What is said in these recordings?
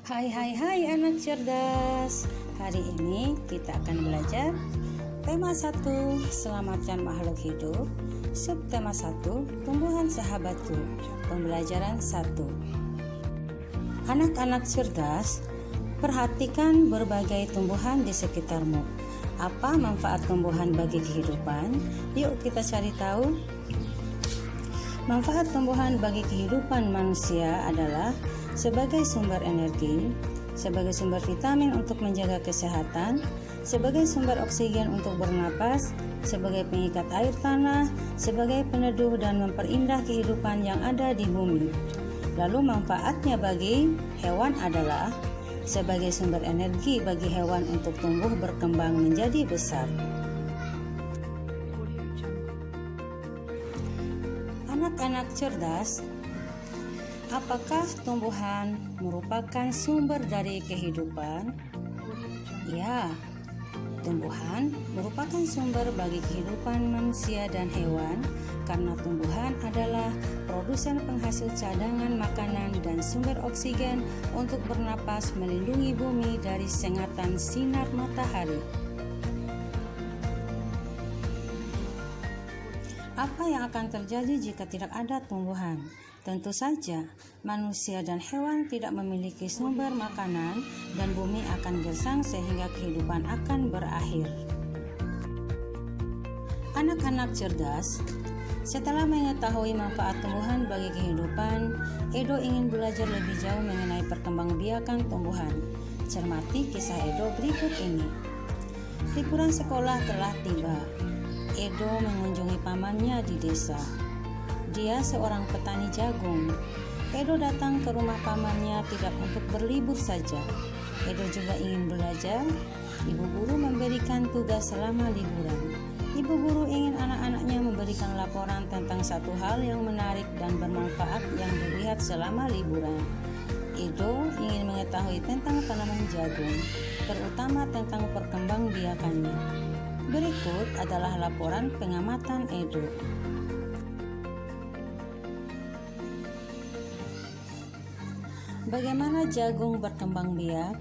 Hai anak cerdas. Hari ini kita akan belajar tema 1, selamatkan makhluk hidup. Subtema 1, tumbuhan sahabatku. Pembelajaran 1. Anak-anak cerdas, perhatikan berbagai tumbuhan di sekitarmu. Apa manfaat tumbuhan bagi kehidupan? Yuk kita cari tahu. Manfaat tumbuhan bagi kehidupan manusia adalah sebagai sumber energi, sebagai sumber vitamin untuk menjaga kesehatan, sebagai sumber oksigen untuk bernapas, sebagai pengikat air tanah, sebagai peneduh dan memperindah kehidupan yang ada di bumi. Lalu manfaatnya bagi hewan adalah sebagai sumber energi bagi hewan untuk tumbuh berkembang menjadi besar. Anak-anak cerdas, apakah tumbuhan merupakan sumber dari kehidupan? Ya, tumbuhan merupakan sumber bagi kehidupan manusia dan hewan karena tumbuhan adalah produsen penghasil cadangan makanan dan sumber oksigen untuk bernapas melindungi bumi dari sengatan sinar matahari. Apa yang akan terjadi jika tidak ada tumbuhan? Tentu saja, manusia dan hewan tidak memiliki sumber makanan dan bumi akan gersang sehingga kehidupan akan berakhir. Anak-anak cerdas, setelah mengetahui manfaat tumbuhan bagi kehidupan, Edo ingin belajar lebih jauh mengenai perkembangbiakan tumbuhan. Cermati kisah Edo berikut ini. Liburan sekolah telah tiba. Edo mengunjungi pamannya di desa. Dia seorang petani jagung. Edo datang ke rumah pamannya tidak untuk berlibur saja. Edo juga ingin belajar. Ibu guru memberikan tugas selama liburan. Ibu guru ingin anak-anaknya memberikan laporan tentang satu hal yang menarik dan bermanfaat yang dilihat selama liburan. Edo ingin mengetahui tentang tanaman jagung, terutama tentang perkembangbiakannya. Berikut adalah laporan pengamatan Edo. Bagaimana jagung berkembang biak?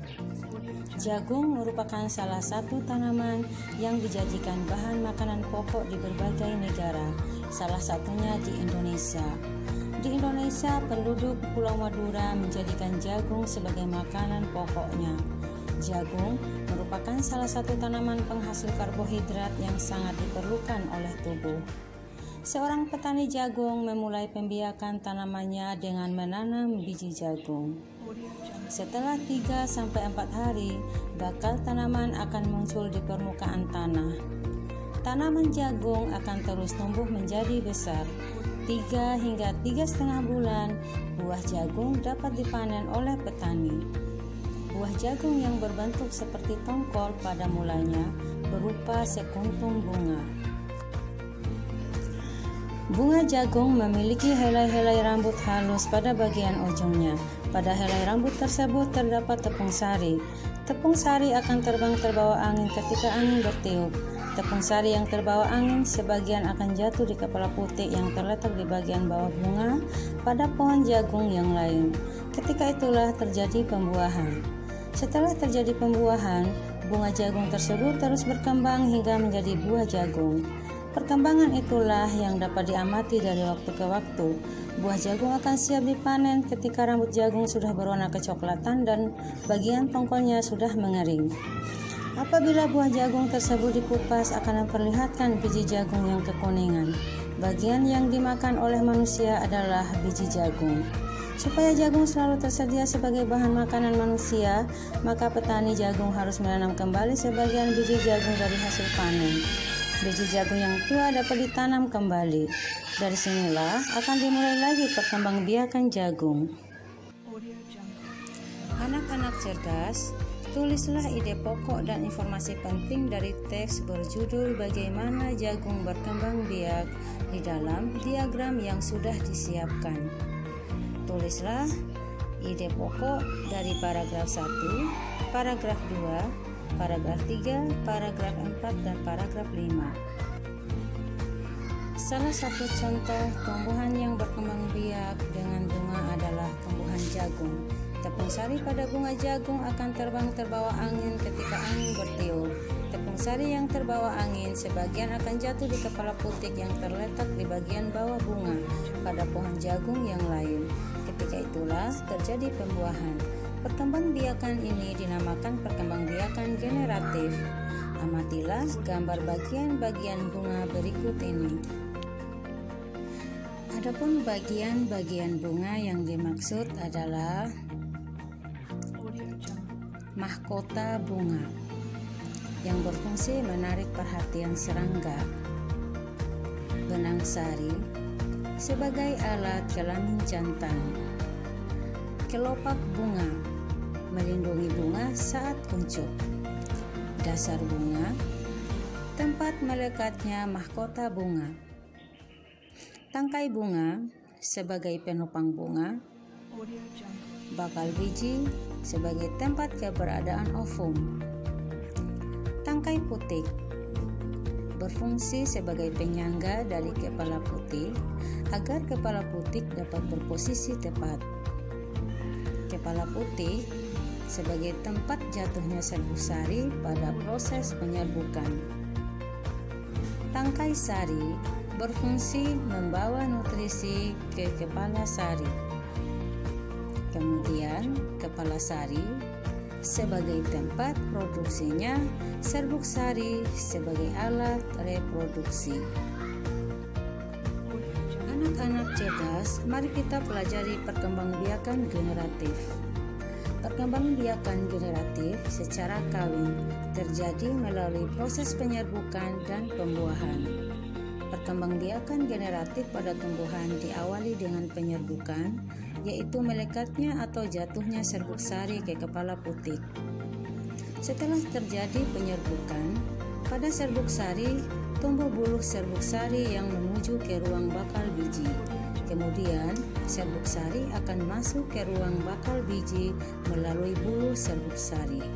Jagung merupakan salah satu tanaman yang dijadikan bahan makanan pokok di berbagai negara, salah satunya di Indonesia. Di Indonesia, penduduk Pulau Madura menjadikan jagung sebagai makanan pokoknya. Jagung merupakan salah satu tanaman penghasil karbohidrat yang sangat diperlukan oleh tubuh. Seorang petani jagung memulai pembiakan tanamannya dengan menanam biji jagung. Setelah 3-4 hari, bakal tanaman akan muncul di permukaan tanah. Tanaman jagung akan terus tumbuh menjadi besar. 3 hingga 3,5 bulan, buah jagung dapat dipanen oleh petani. Buah jagung yang berbentuk seperti tongkol pada mulanya berupa sekuntum bunga. Bunga jagung memiliki helai-helai rambut halus pada bagian ujungnya. Pada helai rambut tersebut terdapat tepung sari. Tepung sari akan terbang terbawa angin ketika angin bertiup. Tepung sari yang terbawa angin sebagian akan jatuh di kepala putik yang terletak di bagian bawah bunga pada pohon jagung yang lain. Ketika itulah terjadi pembuahan. Setelah terjadi pembuahan, bunga jagung tersebut terus berkembang hingga menjadi buah jagung. Perkembangan itulah yang dapat diamati dari waktu ke waktu. Buah jagung akan siap dipanen ketika rambut jagung sudah berwarna kecoklatan dan bagian tongkolnya sudah mengering. Apabila buah jagung tersebut dikupas akan memperlihatkan biji jagung yang kekuningan. Bagian yang dimakan oleh manusia adalah biji jagung. Supaya jagung selalu tersedia sebagai bahan makanan manusia, maka petani jagung harus menanam kembali sebagian biji jagung dari hasil panen. Biji jagung yang tua dapat ditanam kembali. Dari sinilah akan dimulai lagi perkembangbiakan jagung. Anak-anak cerdas, tulislah ide pokok dan informasi penting dari teks berjudul Bagaimana Jagung Berkembang Biak di dalam diagram yang sudah disiapkan. Tulislah ide pokok dari paragraf 1, paragraf 2, paragraf 3, paragraf 4, dan paragraf 5. Salah satu contoh tumbuhan yang berkembang biak dengan bunga adalah tumbuhan jagung. Tepung sari pada bunga jagung akan terbang terbawa angin ketika angin bertiup. Tepung sari yang terbawa angin sebagian akan jatuh di kepala putik yang terletak di bagian bawah bunga pada pohon jagung yang lain. Ketika itulah terjadi pembuahan. Perkembangbiakan ini dinamakan perkembangbiakan generatif. Amatilah gambar bagian-bagian bunga berikut ini. Adapun bagian-bagian bunga yang dimaksud adalah mahkota bunga yang berfungsi menarik perhatian serangga, benang sari sebagai alat kelamin jantan, kelopak bunga melindungi bunga saat kuncup, dasar bunga tempat melekatnya mahkota bunga, tangkai bunga sebagai penopang bunga, bakal biji sebagai tempat keberadaan ovum. Tangkai putik berfungsi sebagai penyangga dari kepala putik agar kepala putik dapat berposisi tepat. Kepala putik sebagai tempat jatuhnya serbuk sari pada proses penyerbukan. Tangkai sari berfungsi membawa nutrisi ke kepala sari. Kemudian kepala sari sebagai tempat produksinya serbuk sari sebagai alat reproduksi. Anak-anak cerdas, mari kita pelajari perkembangbiakan generatif. Perkembangbiakan generatif secara kawin terjadi melalui proses penyerbukan dan pembuahan. Perkembangbiakan generatif pada tumbuhan diawali dengan penyerbukan, yaitu melekatnya atau jatuhnya serbuk sari ke kepala putik. Setelah terjadi penyerbukan, pada serbuk sari tumbuh buluh serbuk sari yang menuju ke ruang bakal biji. Kemudian, serbuk sari akan masuk ke ruang bakal biji melalui buluh serbuk sari.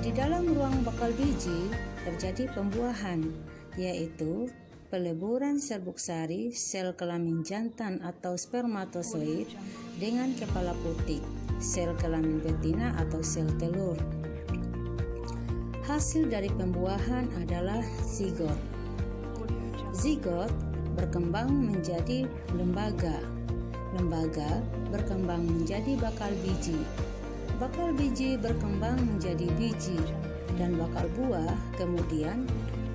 Di dalam ruang bakal biji terjadi pembuahan, yaitu peleburan serbuk sari sel kelamin jantan atau spermatozoid dengan kepala putik, sel kelamin betina atau sel telur. Hasil dari pembuahan adalah zigot. Zigot berkembang menjadi lembaga. Lembaga berkembang menjadi bakal biji. Bakal biji berkembang menjadi biji dan bakal buah, kemudian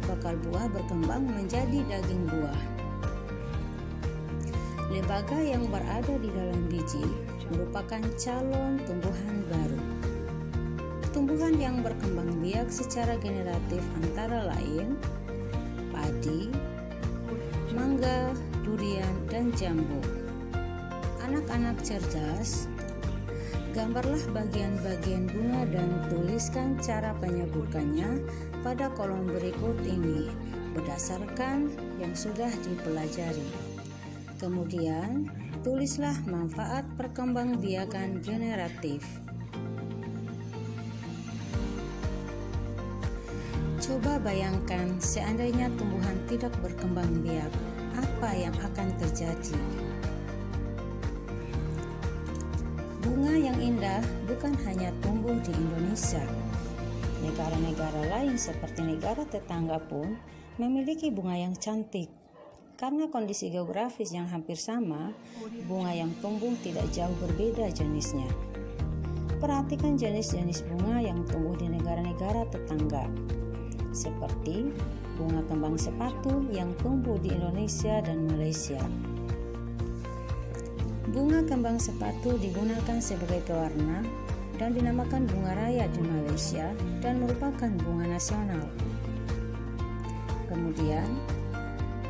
bakal buah berkembang menjadi daging buah. Lembaga yang berada di dalam biji merupakan calon tumbuhan baru. Tumbuhan yang berkembang biak secara generatif antara lain padi, mangga, durian, dan jambu. Anak-anak cerdas, gambarlah bagian-bagian bunga dan tuliskan cara penyerbukannya pada kolom berikut ini berdasarkan yang sudah dipelajari. Kemudian, tulislah manfaat perkembangbiakan generatif. Coba bayangkan seandainya tumbuhan tidak berkembang biak, apa yang akan terjadi? Bunga yang indah bukan hanya tumbuh di Indonesia. Negara-negara lain seperti negara tetangga pun memiliki bunga yang cantik. Karena kondisi geografis yang hampir sama, bunga yang tumbuh tidak jauh berbeda jenisnya. Perhatikan jenis-jenis bunga yang tumbuh di negara-negara tetangga, seperti bunga kembang sepatu yang tumbuh di Indonesia dan Malaysia. Bunga kembang sepatu digunakan sebagai pewarna dan dinamakan bunga raya di Malaysia dan merupakan bunga nasional. Kemudian,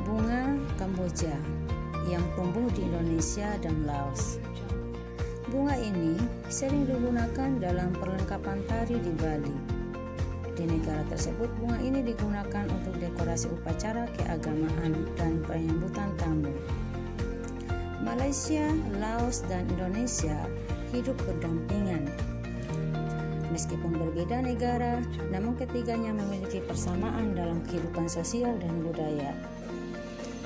bunga Kamboja yang tumbuh di Indonesia dan Laos. Bunga ini sering digunakan dalam perlengkapan tari di Bali. Di negara tersebut, bunga ini digunakan untuk dekorasi upacara keagamaan dan penyambutan tamu. Malaysia, Laos, dan Indonesia hidup berdampingan. Meskipun berbeda negara, namun ketiganya memiliki persamaan dalam kehidupan sosial dan budaya.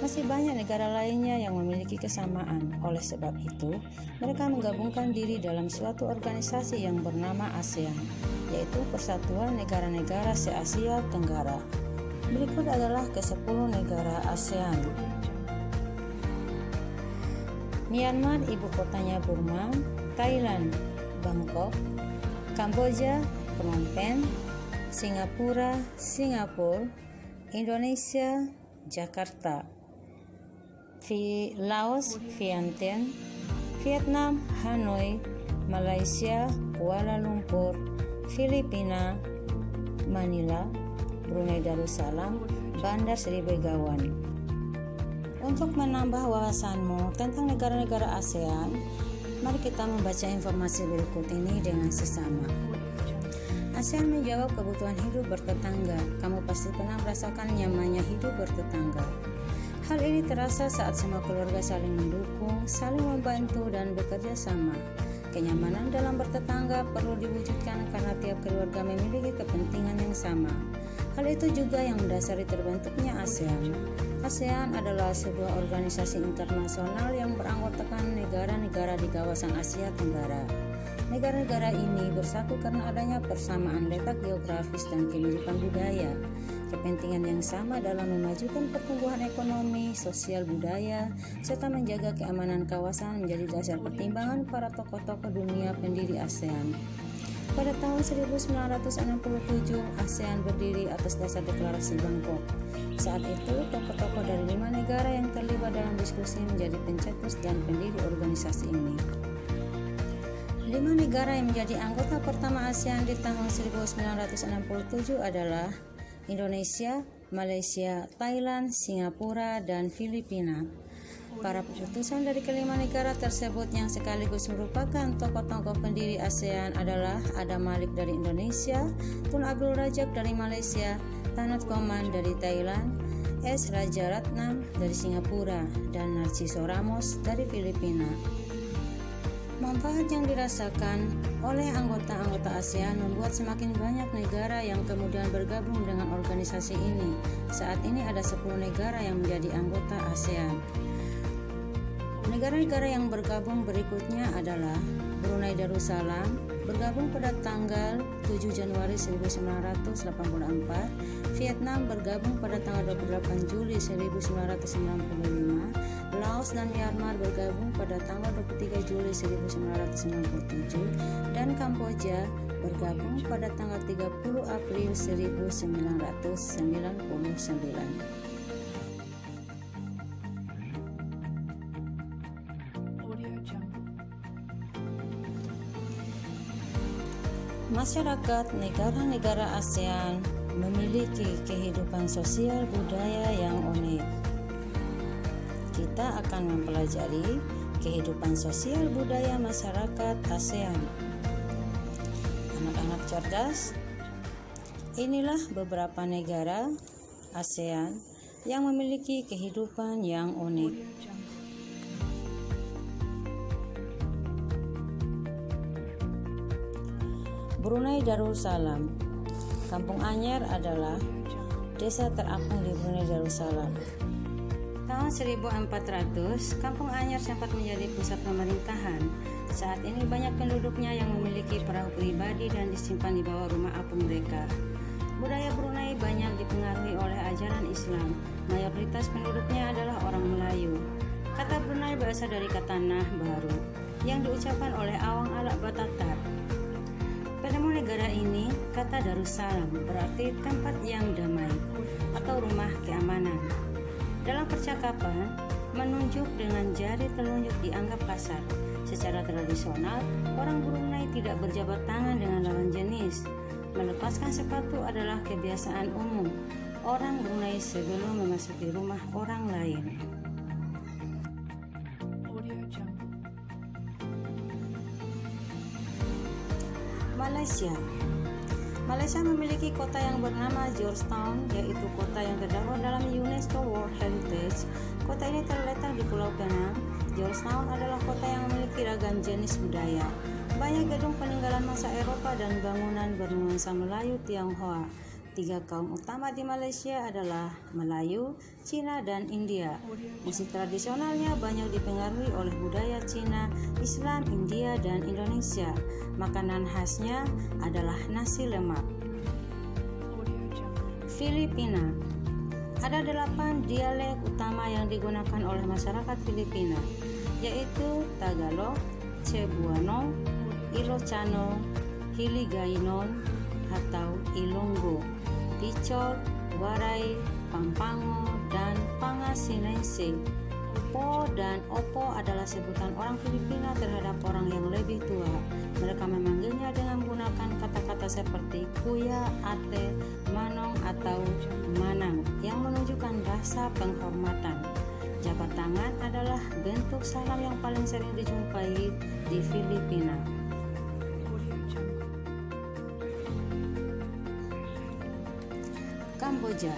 Masih banyak negara lainnya yang memiliki kesamaan. Oleh sebab itu, mereka menggabungkan diri dalam suatu organisasi yang bernama ASEAN, yaitu Persatuan Negara-Negara se-Asia Tenggara. Berikut adalah ke-10 negara ASEAN. Myanmar, ibu kotanya Burma. Thailand, Bangkok. Kamboja, Phnom Penh. Singapura, Singapura. Indonesia, Jakarta. Laos, Vientiane. Vietnam, Hanoi. Malaysia, Kuala Lumpur. Filipina, Manila. Brunei Darussalam, Bandar Seri Begawan. Untuk menambah wawasanmu tentang negara-negara ASEAN, mari kita membaca informasi berikut ini dengan sesama. ASEAN menjawab kebutuhan hidup bertetangga. Kamu pasti pernah merasakan nyamannya hidup bertetangga. Hal ini terasa saat semua keluarga saling mendukung, saling membantu, dan bekerja sama. Kenyamanan dalam bertetangga perlu diwujudkan karena tiap keluarga memiliki kepentingan yang sama. Hal itu juga yang mendasari terbentuknya ASEAN. ASEAN adalah sebuah organisasi internasional yang beranggotakan negara-negara di kawasan Asia Tenggara. Negara-negara ini bersatu karena adanya persamaan letak geografis dan kemiripan budaya. Kepentingan yang sama dalam memajukan pertumbuhan ekonomi, sosial, budaya, serta menjaga keamanan kawasan menjadi dasar pertimbangan para tokoh-tokoh dunia pendiri ASEAN. Pada tahun 1967, ASEAN berdiri atas dasar deklarasi Bangkok. Saat itu, tokoh-tokoh dari 5 negara yang terlibat dalam diskusi menjadi pencetus dan pendiri organisasi ini. 5 negara yang menjadi anggota pertama ASEAN di tahun 1967 adalah Indonesia, Malaysia, Thailand, Singapura, dan Filipina. Para keputusan dari kelima negara tersebut yang sekaligus merupakan tokoh-tokoh pendiri ASEAN adalah Adam Malik dari Indonesia, Tun Abdul Razak dari Malaysia, Thanat Khoman dari Thailand, S. Rajaratnam dari Singapura, dan Narciso Ramos dari Filipina. Manfaat yang dirasakan oleh anggota-anggota ASEAN membuat semakin banyak negara yang kemudian bergabung dengan organisasi ini. Saat ini ada 10 negara yang menjadi anggota ASEAN. Negara-negara yang bergabung berikutnya adalah Brunei Darussalam, bergabung pada tanggal 7 Januari 1984, Vietnam bergabung pada tanggal 28 Juli 1995, Laos dan Myanmar bergabung pada tanggal 23 Juli 1997, dan Kamboja bergabung pada tanggal 30 April 1999. Masyarakat negara-negara ASEAN memiliki kehidupan sosial budaya yang unik. Kita akan mempelajari kehidupan sosial budaya masyarakat ASEAN. Anak-anak cerdas, inilah beberapa negara ASEAN yang memiliki kehidupan yang unik. Brunei Darussalam. Kampung Anyar adalah desa terapung di Brunei Darussalam. Tahun 1400, Kampung Anyar sempat menjadi pusat pemerintahan. Saat ini banyak penduduknya yang memiliki perahu pribadi dan disimpan di bawah rumah apung mereka. Budaya Brunei banyak dipengaruhi oleh ajaran Islam. Mayoritas penduduknya adalah orang Melayu. Kata Brunei berasal dari kata nah baru yang diucapkan oleh awang Alak Batatar. Penemu negara ini, kata Darussalam berarti tempat yang damai atau rumah keamanan. Dalam percakapan, menunjuk dengan jari telunjuk dianggap kasar. Secara tradisional, orang Brunei tidak berjabat tangan dengan lawan jenis. Melepaskan sepatu adalah kebiasaan umum orang Brunei sebelum memasuki rumah orang lain. Malaysia memiliki kota yang bernama Georgetown, yaitu kota yang terdapat dalam UNESCO World Heritage. Kota ini terletak di Pulau Penang. Georgetown adalah kota yang memiliki ragam jenis budaya. Banyak gedung peninggalan masa Eropa dan bangunan bernuansa Melayu Tionghoa. Tiga kaum utama di Malaysia adalah Melayu, Cina, dan India. Musik tradisionalnya banyak dipengaruhi oleh budaya Cina, Islam, India, dan Indonesia. Makanan khasnya adalah nasi lemak. Filipina. Ada 8 dialek utama yang digunakan oleh masyarakat Filipina, yaitu Tagalog, Cebuano, Ilocano, Hiligaynon atau Ilonggo, Bicol, Waray, Pampango, dan Pangasinense. Po dan opo adalah sebutan orang Filipina terhadap orang yang lebih tua. Mereka memanggilnya dengan menggunakan kata-kata seperti kuya, ate, manong, atau manang yang menunjukkan rasa penghormatan. Jabat tangan adalah bentuk salam yang paling sering dijumpai di Filipina. Kamboja.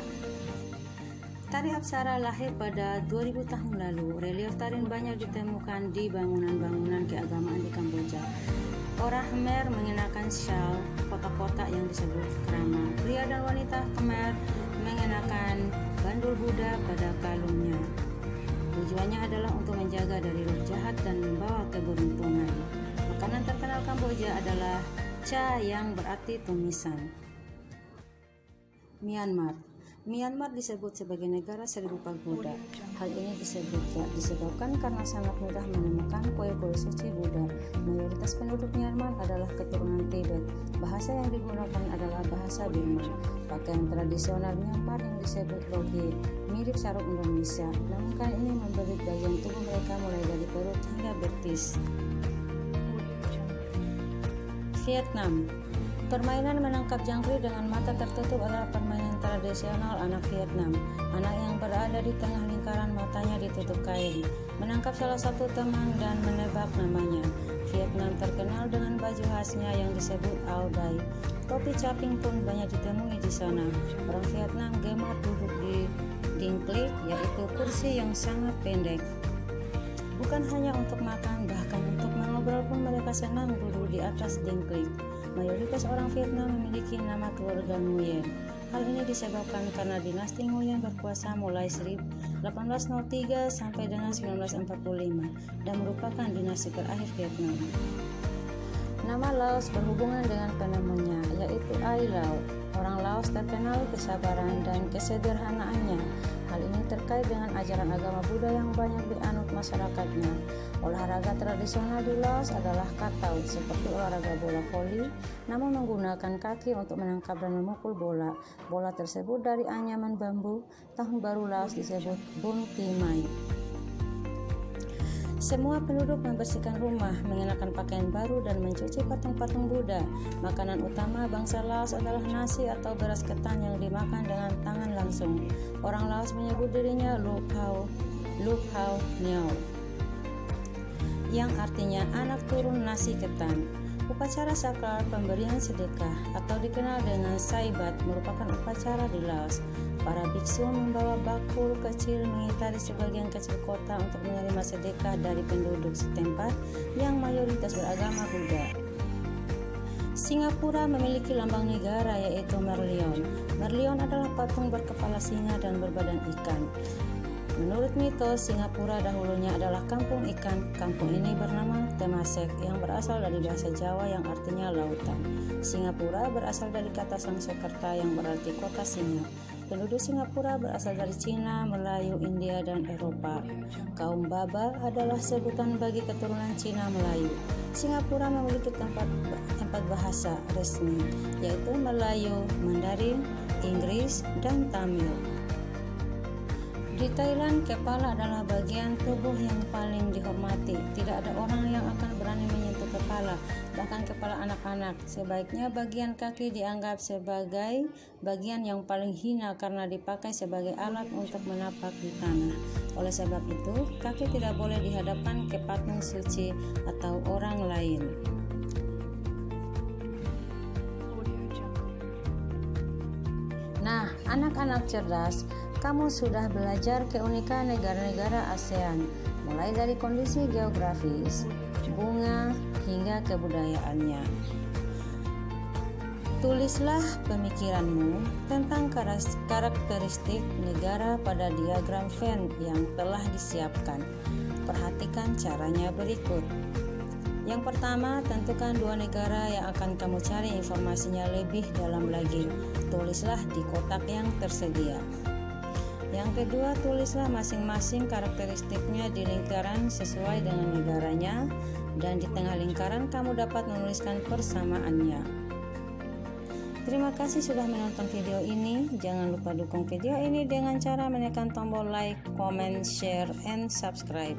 Tari Apsara lahir pada 2000 tahun lalu. Relief tari banyak ditemukan di bangunan-bangunan keagamaan di Kamboja. Orang Khmer mengenakan syal kotak-kotak yang disebut krama. Pria dan wanita Khmer mengenakan bandul Buddha pada kalungnya. Tujuannya adalah untuk menjaga dari roh jahat dan membawa keberuntungan. Makanan terkenal Kamboja adalah cha yang berarti tumisan. Myanmar disebut sebagai negara 1000 pagoda. Hal ini disebabkan karena sangat mudah menemukan kue-kue suci Buddha. Mayoritas penduduk Myanmar adalah keturunan Tibet. Bahasa yang digunakan adalah bahasa Burma. Pakaian tradisional Myanmar yang disebut loge mirip sarung Indonesia, namun kain ini membelit bagian tubuh mereka mulai dari perut hingga betis. Vietnam. Permainan menangkap jangkrik dengan mata tertutup adalah permainan tradisional anak Vietnam. Anak yang berada di tengah lingkaran matanya ditutup kain, menangkap salah satu teman dan menebak namanya. Vietnam terkenal dengan baju khasnya yang disebut Ao Dai. Topi caping pun banyak ditemui di sana. Orang Vietnam gemar duduk di dingklik, yaitu kursi yang sangat pendek. Bukan hanya untuk makan, bahkan untuk mengobrol pun mereka senang duduk di atas dingklik. Mayoritas orang Vietnam memiliki nama keluarga Nguyen. Hal ini disebabkan karena dinasti Nguyen berkuasa mulai 1803 sampai dengan 1945 dan merupakan dinasti terakhir Vietnam. Nama Laos berhubungan dengan penemunya, yaitu Ai Lao. Orang Laos terkenal kesabaran dan kesederhanaannya. Hal ini terkait dengan ajaran agama Buddha yang banyak dianut masyarakatnya. Olahraga tradisional di Laos adalah katau, seperti olahraga bola voli, namun menggunakan kaki untuk menangkap dan memukul bola. Bola tersebut dari anyaman bambu. Tahun baru Laos disebut Bun Timai. Semua penduduk membersihkan rumah, mengenakan pakaian baru, dan mencuci patung-patung Buddha. Makanan utama bangsa Laos adalah nasi atau beras ketan yang dimakan dengan tangan langsung. Orang Laos menyebut dirinya Lup Hau Niao, yang artinya anak turun nasi ketan. Upacara sakral pemberian sedekah atau dikenal dengan Saibat merupakan upacara di Laos. Para biksu membawa bakul kecil mengitari sebagian kecil kota untuk menerima sedekah dari penduduk setempat yang mayoritas beragama Buddha. Singapura memiliki lambang negara yaitu Merlion. Merlion adalah patung berkepala singa dan berbadan ikan. Menurut mitos, Singapura dahulunya adalah kampung ikan. Kampung ini bernama Temasek yang berasal dari bahasa Jawa yang artinya lautan. Singapura berasal dari kata Sangsekerta yang berarti kota singa. Penduduk Singapura berasal dari Cina, Melayu, India, dan Eropa. Kaum Baba adalah sebutan bagi keturunan Cina Melayu. Singapura memiliki empat bahasa resmi, yaitu Melayu, Mandarin, Inggris, dan Tamil. Di Thailand, kepala adalah bagian tubuh yang paling dihormati. Tidak ada orang yang akan berani menyentuh kepala, bahkan kepala anak-anak. Sebaiknya bagian kaki dianggap sebagai bagian yang paling hina karena dipakai sebagai alat untuk menapak di tanah. Oleh sebab itu, kaki tidak boleh dihadapkan ke patung suci atau orang lain. Nah, anak-anak cerdas, kamu sudah belajar keunikan negara-negara ASEAN, mulai dari kondisi geografis, bunga, hingga kebudayaannya. Tulislah pemikiranmu tentang karakteristik negara pada diagram Venn yang telah disiapkan. Perhatikan caranya berikut. Yang pertama, tentukan 2 negara yang akan kamu cari informasinya lebih dalam lagi. Tulislah di kotak yang tersedia. Yang kedua, tulislah masing-masing karakteristiknya di lingkaran sesuai dengan negaranya, dan di tengah lingkaran kamu dapat menuliskan persamaannya. Terima kasih sudah menonton video ini. Jangan lupa dukung video ini dengan cara menekan tombol like, comment, share, and subscribe.